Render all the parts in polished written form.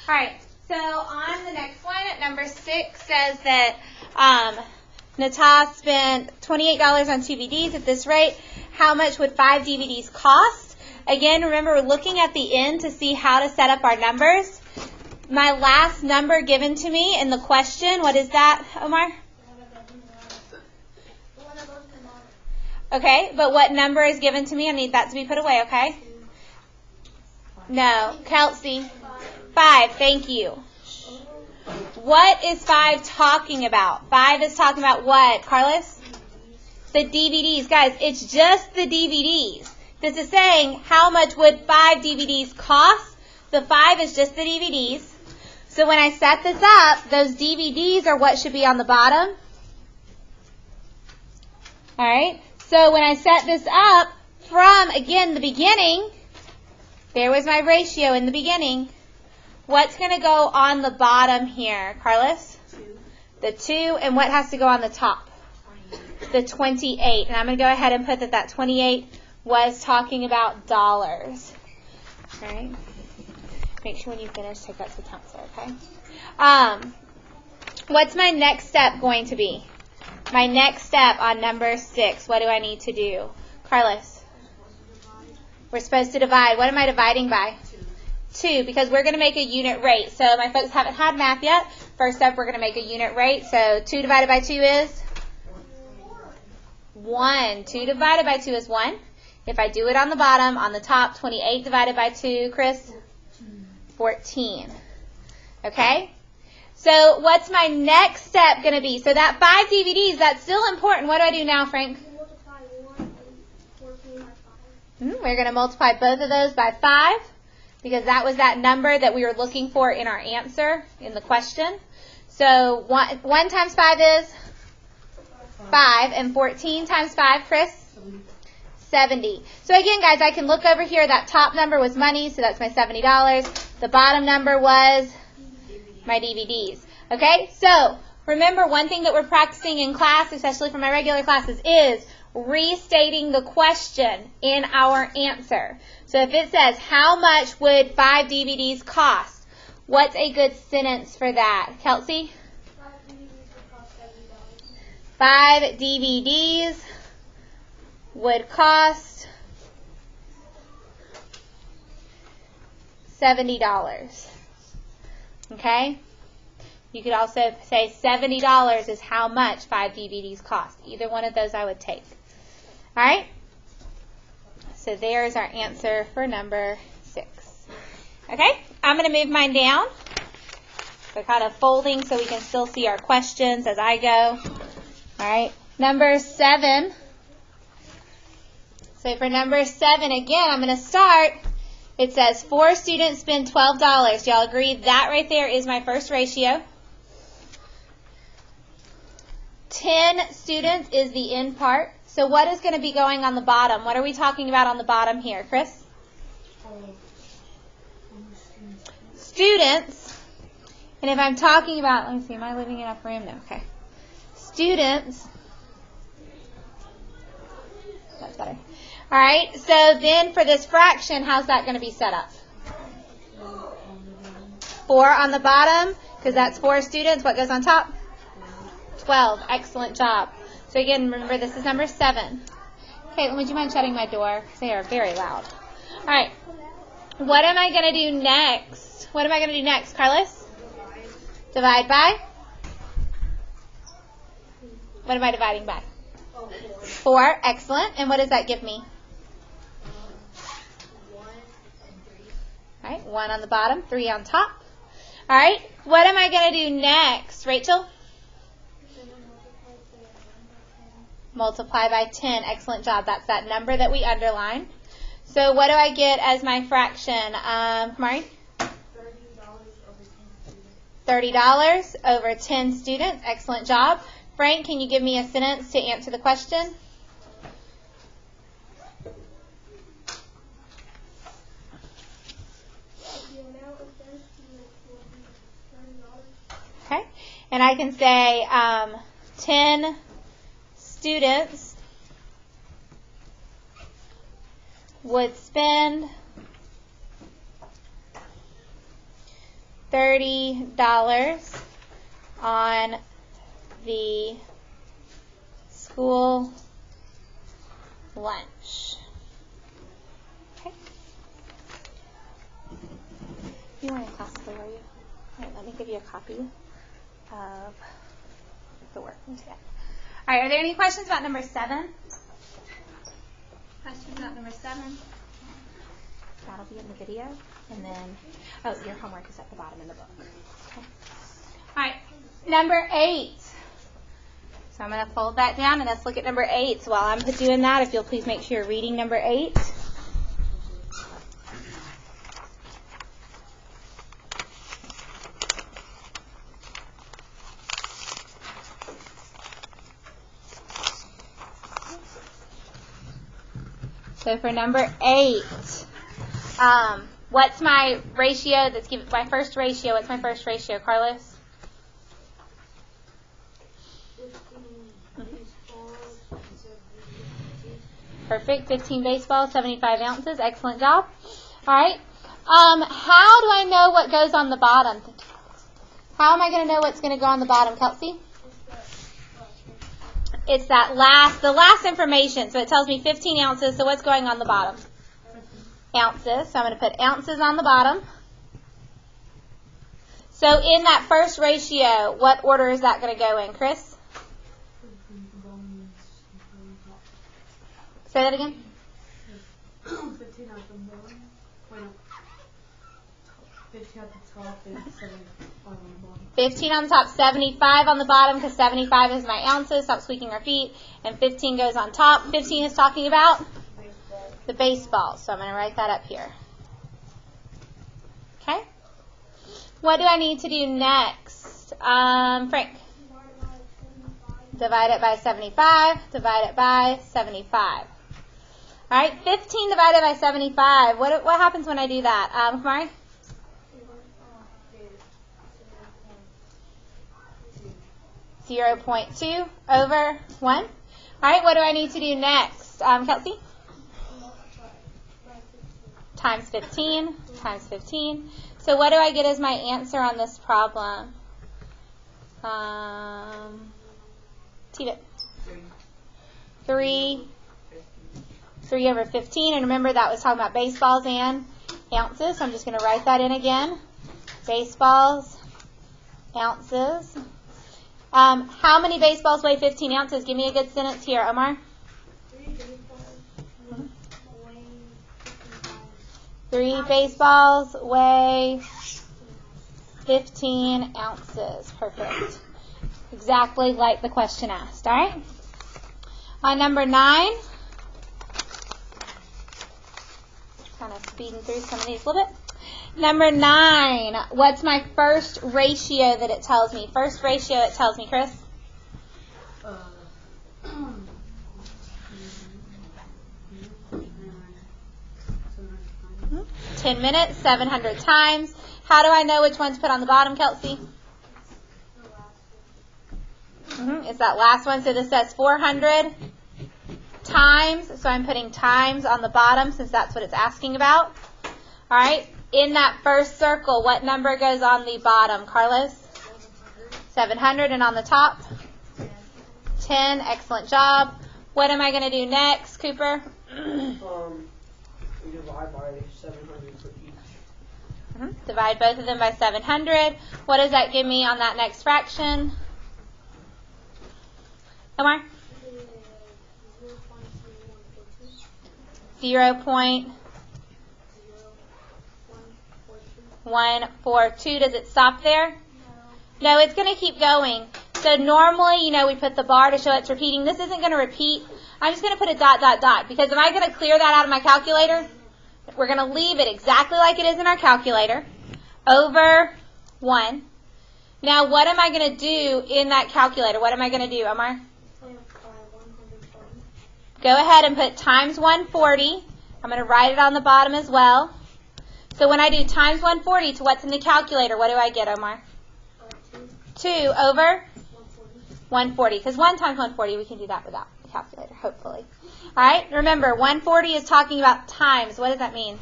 All right, so on the next one, number 6 says that Nata spent $28 on 2 DVDs at this rate. How much would 5 DVDs cost? Again, remember, we're looking at the end to see how to set up our numbers. My last number given to me in the question, what is that, Omar? Okay, but what number is given to me? I need that to be put away, okay? No, Kelsey. 5, thank you. What is 5 talking about? 5 is talking about what, Carlos? The DVDs. Guys, it's just the DVDs. This is saying how much would 5 DVDs cost? The 5 is just the DVDs. So when I set this up, those DVDs are what should be on the bottom. All right. So when I set this up from, again, the beginning, there was my ratio in the beginning. What's going to go on the bottom here, Carlos? 2. The 2, and what has to go on the top? 28. The 28. And I'm going to go ahead and put that 28 was talking about dollars. All right. Make sure when you finish, take that to the counselor, okay? What's my next step going to be? My next step on number 6, what do I need to do? Carlos? We're supposed to divide. What am I dividing by? 2, because we're going to make a unit rate. So my folks haven't had math yet. First up, we're going to make a unit rate. So 2 divided by 2 is? 1. 2 divided by 2 is 1. If I do it on the bottom, on the top, 28 divided by 2, Chris? 14. Okay? So what's my next step going to be? So that 5 DVDs, that's still important. What do I do now, Frank? Multiply 1 and 14 by 5. We're going to multiply both of those by 5 because that was that number that we were looking for in our answer in the question. So 1 times 5 is 5, and 14 times 5, Chris? 70. So again, guys, I can look over here. That top number was money, so that's my $70. The bottom number was my DVDs. Okay, so remember, one thing that we're practicing in class, especially for my regular classes, is restating the question in our answer. So if it says, how much would 5 DVDs cost? What's a good sentence for that? Kelsey? 5 DVDs would cost $70. 5 DVDs would cost $70. Okay? You could also say $70 is how much 5 DVDs cost. Either one of those I would take. All right? So there's our answer for number 6. Okay? I'm going to move mine down. So kind of folding so we can still see our questions as I go. All right? Number 7. So for number 7, again, I'm going to start. It says 4 students spend $12. Do y'all agree that right there is my first ratio? 10 students is the end part. So what is going to be going on the bottom? What are we talking about on the bottom here, Chris? Students. And if I'm talking about, let me see, am I living in enough room? No, okay. Students. That's better. All right, so then for this fraction, how's that going to be set up? 4 on the bottom, because that's 4 students. What goes on top? 12. Excellent job. So again, remember, this is number 7. Caitlin, would you mind shutting my door? They are very loud. All right, what am I going to do next? What am I going to do next, Carlos? Divide by? What am I dividing by? 4. Excellent. And what does that give me? 1 and 3. All right, 1 on the bottom, 3 on top. All right, what am I going to do next, Rachel? Multiply by 10. Excellent job. That's that number that we underlined. So what do I get as my fraction? Kamari? $30 over 10 students. Excellent job. Frank, can you give me a sentence to answer the question? Okay. And I can say 10 students would spend $30 on the school lunch. Okay. You weren't in class today, were you? All right, let me give you a copy of the work instead. All right, are there any questions about number 7? Questions about number 7? That'll be in the video. And then, your homework is at the bottom in the book. Okay. All right, number 8. So I'm going to fold that down, and let's look at number 8. So while I'm doing that, if you'll please make sure you're reading number 8. So for number 8, what's my ratio that's given, my first ratio? What's my first ratio, Carlos? 15 baseballs, 70. Perfect. 15 baseballs, 75 ounces. Excellent job. All right. How do I know what goes on the bottom? How am I going to know what's going to go on the bottom, Kelsey? It's the last information. So it tells me 15 ounces. So what's going on the bottom? Ounces. So I'm going to put ounces on the bottom. So in that first ratio, what order is that going to go in, Chris? Say that again. 15 at the bottom. Wait, no. 15 at the top and 75 on the bottom. 15 on the top, 75 on the bottom, because 75 is my ounces. Stop squeaking our feet. And 15 goes on top. 15 is talking about the baseball. So I'm going to write that up here. Okay. What do I need to do next? Frank. Divide it by 75. Divide it by 75. All right, 15 divided by 75. What happens when I do that? Kamari? 0.2 over 1. All right, what do I need to do next? Kelsey? Times 15. Times 15. So what do I get as my answer on this problem? T-Bit. 3 over 15. And remember, that was talking about baseballs and ounces. So I'm just going to write that in again. Baseballs, ounces. How many baseballs weigh 15 ounces? Give me a good sentence here, Omar. 3 baseballs weigh 15 ounces. Perfect. Exactly like the question asked. All right. On number 9, kind of speeding through some of these a little bit. Number 9, what's my first ratio that it tells me? First ratio it tells me, Chris? 10 minutes, 700 times. How do I know which one to put on the bottom, Kelsey? It's that last one. So this says 400 times. So I'm putting times on the bottom since that's what it's asking about. All right. In that first circle, what number goes on the bottom, Carlos? 700. And on the top? 10. Excellent job. What am I going to do next, Cooper? We divide by 700 for each. Divide both of them by 700. What does that give me on that next fraction? Omar? 0.142. Does it stop there? No, it's going to keep going. So normally, we put the bar to show it's repeating. This isn't going to repeat. I'm just going to put a dot, dot, dot. Because am I going to clear that out of my calculator? We're going to leave it exactly like it is in our calculator. Over 1. Now, what am I going to do in that calculator? What am I going to do, Omar? Go ahead and put times 140. I'm going to write it on the bottom as well. So when I do times 140 to what's in the calculator, what do I get, Omar? 2 over 140. Because 1 times 140, we can do that without the calculator, hopefully. All right, remember, 140 is talking about times. What does that mean?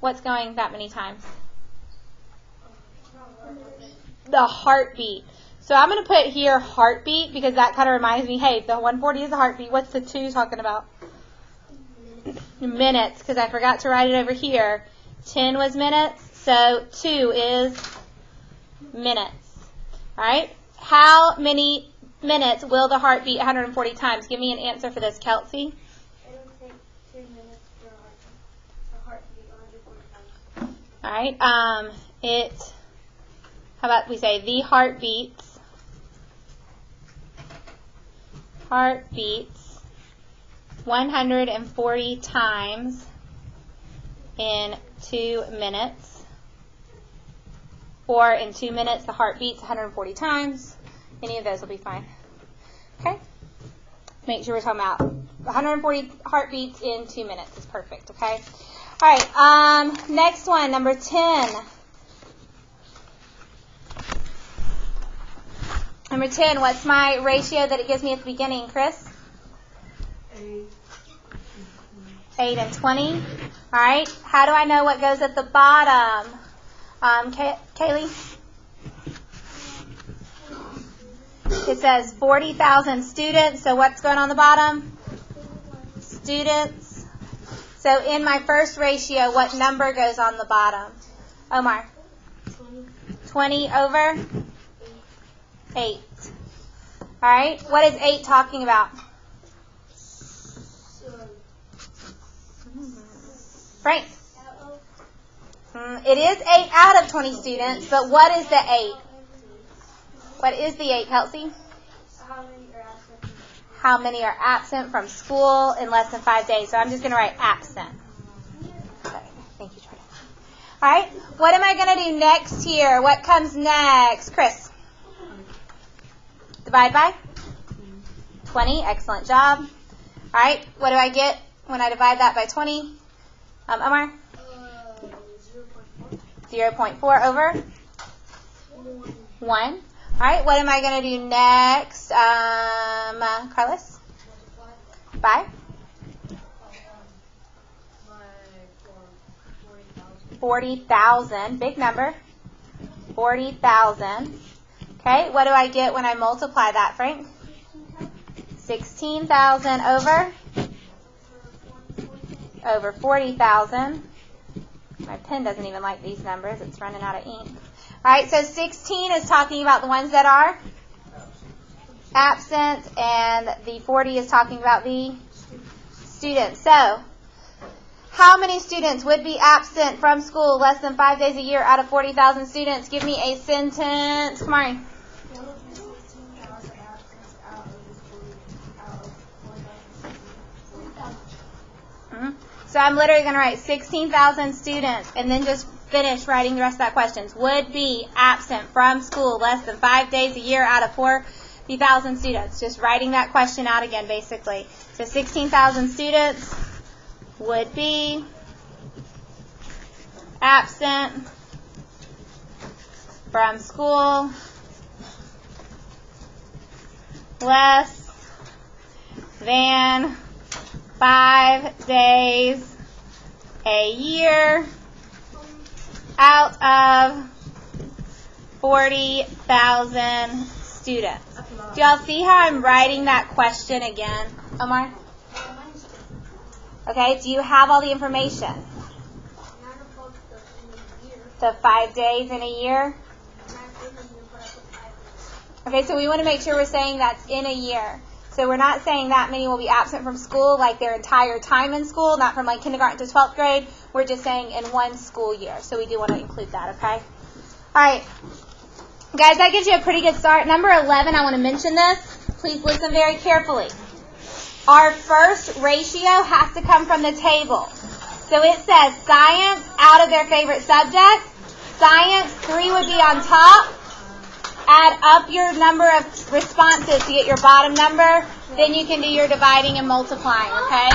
What's going that many times? The heartbeat. So I'm going to put here heartbeat because that kind of reminds me, hey, the 140 is a heartbeat. What's the 2 talking about? Minutes, because I forgot to write it over here. 10 was minutes, so 2 is minutes. All right? How many minutes will the heart beat 140 times? Give me an answer for this, Kelsey. It would take 2 minutes for a heart to beat 140 times. All right. How about we say the heart beats 140 times in 2 minutes. Or in 2 minutes, the heart beats 140 times. Any of those will be fine. Okay? Make sure we're talking about 140 heartbeats in 2 minutes is perfect, okay? All right, next one, number 10. Number 10, what's my ratio that it gives me at the beginning, Chris? 8 and 20. All right, how do I know what goes at the bottom? Kaylee? It says 40,000 students, so what's going on the bottom? Students. So in my first ratio, what number goes on the bottom? Omar? 20 over? 8. All right, what is 8 talking about? Frank? It is 8 out of 20 students, but what is the 8? What is the 8, Kelsey? How many are absent from school in less than 5 days? So I'm just going to write absent. Okay, thank you, Jordan. All right, what am I going to do next here? What comes next? Chris? Divide by? 20. Excellent job. All right, what do I get when I divide that by 20? Omar? 0.4 over? 1. All right, what am I going to do next? Carlos? By? 40,000. Big number. 40,000. Okay, what do I get when I multiply that, Frank? 16,000 over 40,000. My pen doesn't even like these numbers. It's running out of ink. All right, so 16 is talking about the ones that are absent, and the 40 is talking about the students. So, how many students would be absent from school less than 5 days a year out of 40,000 students? Give me a sentence. Come on. So I'm literally going to write 16,000 students and then just finish writing the rest of that question. Would be absent from school less than 5 days a year out of 40,000 students. Just writing that question out again, basically. So 16,000 students would be absent from school less than 5 days a year out of 40,000 students. Do y'all see how I'm writing that question again, Omar? Okay, do you have all the information? The 5 days in a year? Okay, so we want to make sure we're saying that's in a year. So we're not saying that many will be absent from school like their entire time in school, not from like kindergarten to 12th grade. We're just saying in one school year. So we do want to include that, okay? All right. Guys, that gives you a pretty good start. Number 11, I want to mention this. Please listen very carefully. Our first ratio has to come from the table. So it says science out of their favorite subject. Science, 3 would be on top. Add up your number of responses to get your bottom number. Then you can do your dividing and multiplying, okay?